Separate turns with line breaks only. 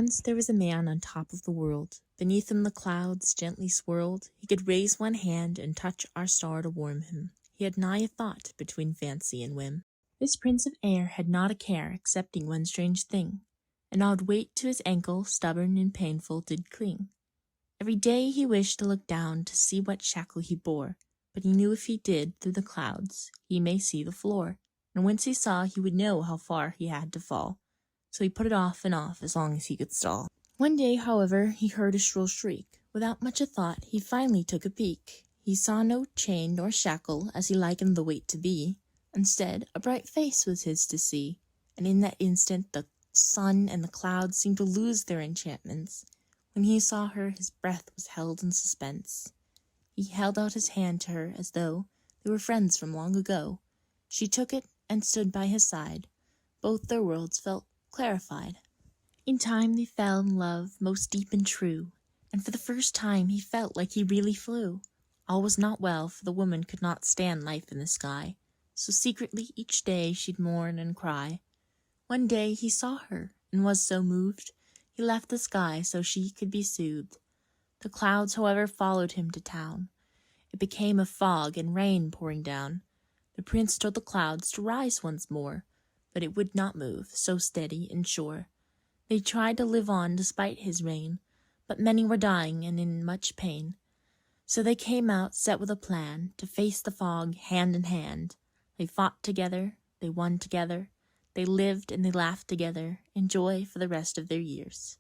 Once there was a man on top of the world. Beneath him the clouds gently swirled. He could raise one hand and touch our star to warm him. He had nigh a thought between fancy and whim. This prince of air had not a care excepting one strange thing. An odd weight to his ankle, stubborn and painful, did cling. Every day he wished to look down to see what shackle he bore, but he knew if he did, through the clouds, he may see the floor, and whence he saw he would know how far he had to fall. So he put it off and off as long as he could stall. One day, however, he heard a shrill shriek. Without much a thought, he finally took a peek. He saw no chain nor shackle, as he likened the weight to be. Instead, a bright face was his to see, and in that instant the sun and the clouds seemed to lose their enchantments. When he saw her, his breath was held in suspense. He held out his hand to her as though they were friends from long ago. She took it and stood by his side. Both their worlds felt clarified. In time they fell in love most deep and true, and for the first time he felt like he really flew. All was not well, for the woman could not stand life in the sky, so secretly each day she'd mourn and cry. One day he saw her, and was so moved, he left the sky so she could be soothed. The clouds, however, followed him to town. It became a fog and rain pouring down. The prince told the clouds to rise once more, but it would not move, so steady and sure. They tried to live on despite his reign, but many were dying and in much pain. So they came out set with a plan to face the fog hand in hand. They fought together, they won together, they lived and they laughed together in joy for the rest of their years.